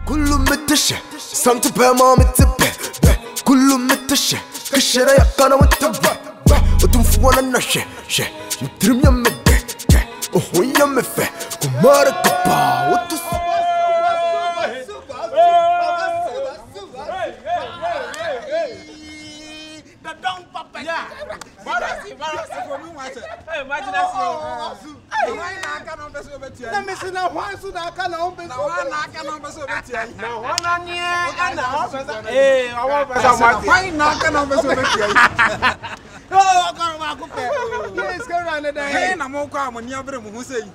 كله متشة سمت بما متبه كله متشة كشرة يقنا وتبه وتنفوانا نشة شه مترم يمده وهو يمفه كمارك با وتس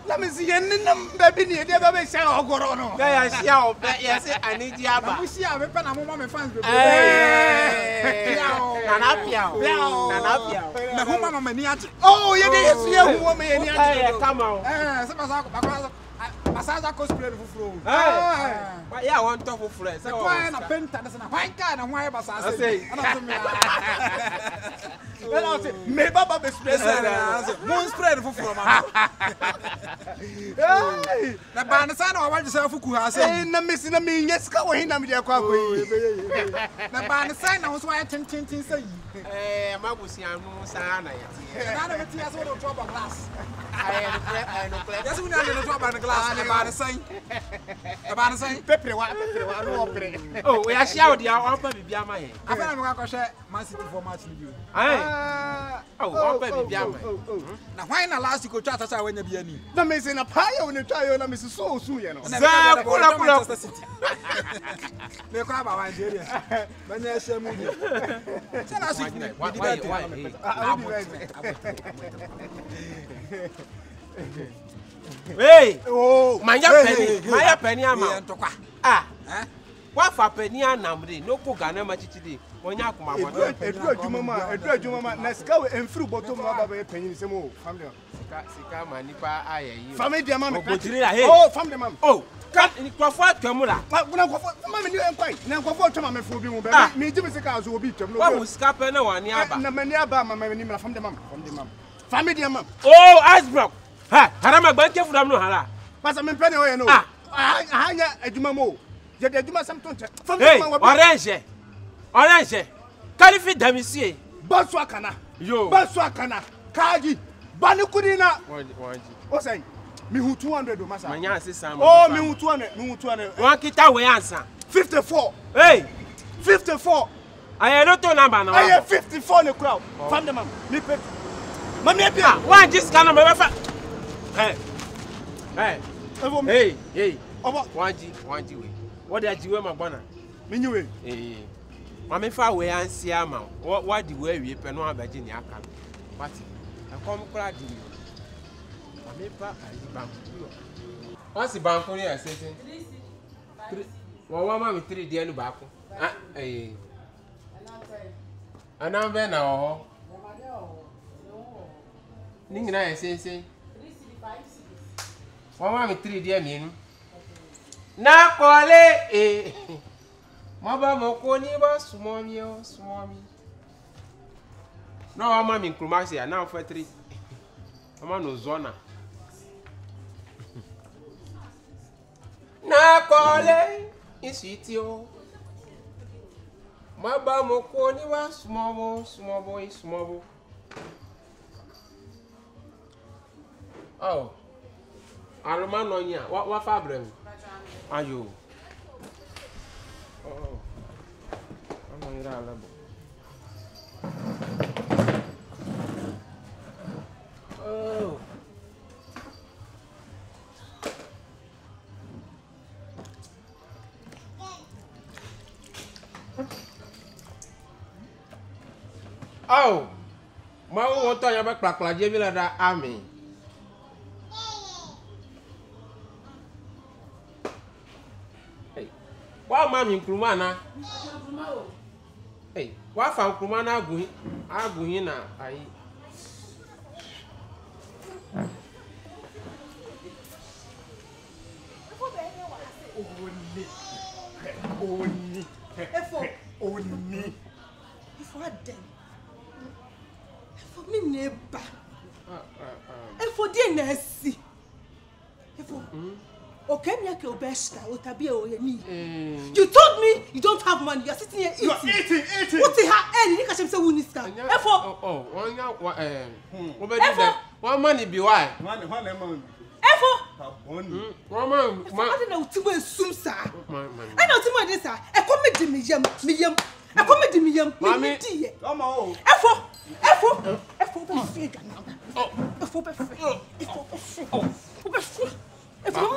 Let me see you baby near the baby shower gorono. I need you. We see our pen and mama fans. Oh, you didn't see a woman. Come on. Masaza cosplay for flow. But yeah, one top of friends. A fine a penta, a fine kind of why Basa say. I'll say, may Baba be spread. One spread for flow. The Banasan or what yourself who has said, missing a mean, yes, go in. I'm your quack. The Banasan was why 10 say. Mabusi and Musana. I don't see us all drop a glass. That's when I'm going to drop on the glass. About the same. Pepper, oh, we are shouting out baby behind my head. I think I'm going to share Man City for match with you. Oh, baby behind my now, why not last you go chat us when you be any? The missing a pie on the tire, and Mrs. So soon, you know. Pull up. They come about Nigeria. When there's a movie. Hey! Oh, my penny, ah, what for penny and number? No cook and never chichi. When you come out, a drug mama, let's go and through bottom of a penny. Family, family, dear mamma, oh, family, mum. Oh, cut in Crawford, Camula. Mamma, you quite now for to mamma for being me. Jimmy Cars will beat them. What was scapping no one near Mamma from the mum. Family, dear mum. Oh, Icebrook. Ha, Harama Bank for them no hara. But I'm in penny, I know. I do mammo. Yet I do my something. Orange. Califi Damisie. Baswakana. Yo. Baswakana. Kaji. Banukudina. What's say? Me who 200 massa. Oh, me who 200. One kita we answer. 54. Hey. 54. I have not number now. I have 54 in the crowd. From the mum. Me pay. Mammy, why just kind of hey. One G. What did you wear my banner? Minue. Mammy far away and see a man. What do we pen one Virginia? What? I come crowd you. Mammy, what's the bank on here? Sitting? Well, 1 man with 3 dear back. And I'm there now. Ningina say 1 man with 3 dear men. Na kole Maba moko ni ba sumomi. No ama mi nkrumasi ya na for 3. Ama no zona. Na kole isitio. Maba moko ni ba sumobo. Oh. Aloma no nya. Wa fabrem. Ayo. Oh. I'm not going oh. Oh. Mau want to have a crack like you will that army. Why mammy Krumana? Hey, why found Krumana Aguina? Only. Only. For them. For me neighbor. And for the NSC. Okay, me ke obeshka, otabi o ye me. You told me you don't have money. You're sitting here eating. You're eating. What the hell? You can say Wuniska. Efo. Oh, one money be why? One money. Efo. One. One man. I don't know to be sum sir. I know to my this sir. E come me yam. E come me yam. Mommy. Come on. Efo be free now. Oh. Efo be free. Oh. Be free. Efo mo.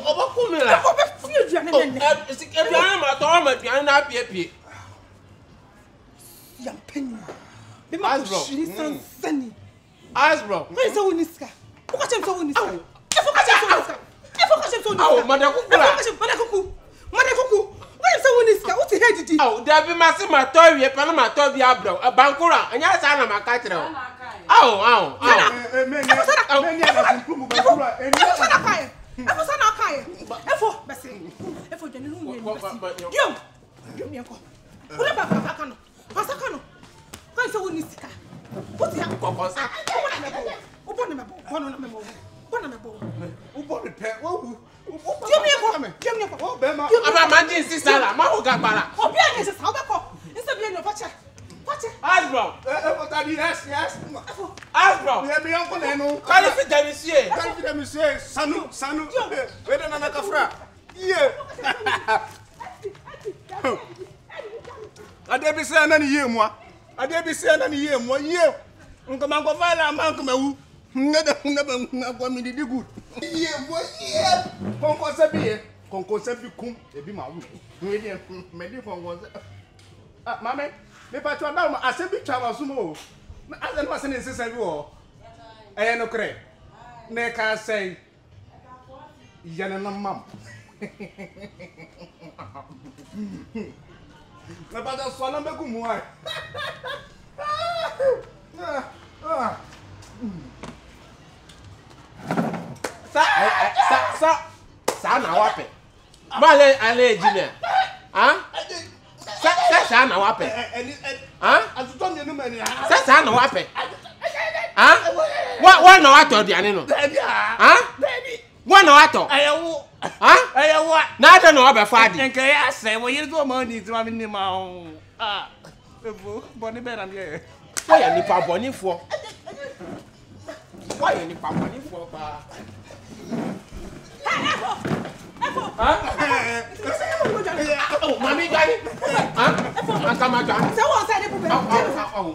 Oba kumela. Efo be free aduane nene. Aduane ma to ma aduane na pie. Yam penny. Be ma shiri sansani. Asbro. Where is Wuniska? Who catch him so Wuniska? Efo catch him so Wuniska. Oh, Madam Kuku. Why is Wuniska? What the hell did he? Oh, there be massive my toy, a Panama toy, a bankura, and yes, I'm a catcher. Oh. Mame, me pa twa na ma ase bi twa ma sumo. Na ase no ase ne nsesa bi wo. Eh no kre. Ne ka sei. Yana na mam. Na ba da so na be ku mu ai. Sa na wape. Male ale engineer. Sa na wape. Atuto mi enu mani. Sa na wape. Wa na wato diane no. Wa na wato. Ayewo. Ayewo. Na da na wabe fadi. Enke ya se wo yiri to ma ni ti ma mi ni ma o. Efo, boni be na mi e. Wa ya nipa bonifo. Wa ya nipa bonifo pa. Oh, mommy, Daddy. Huh? Come on, Daddy. So what's that? Oh,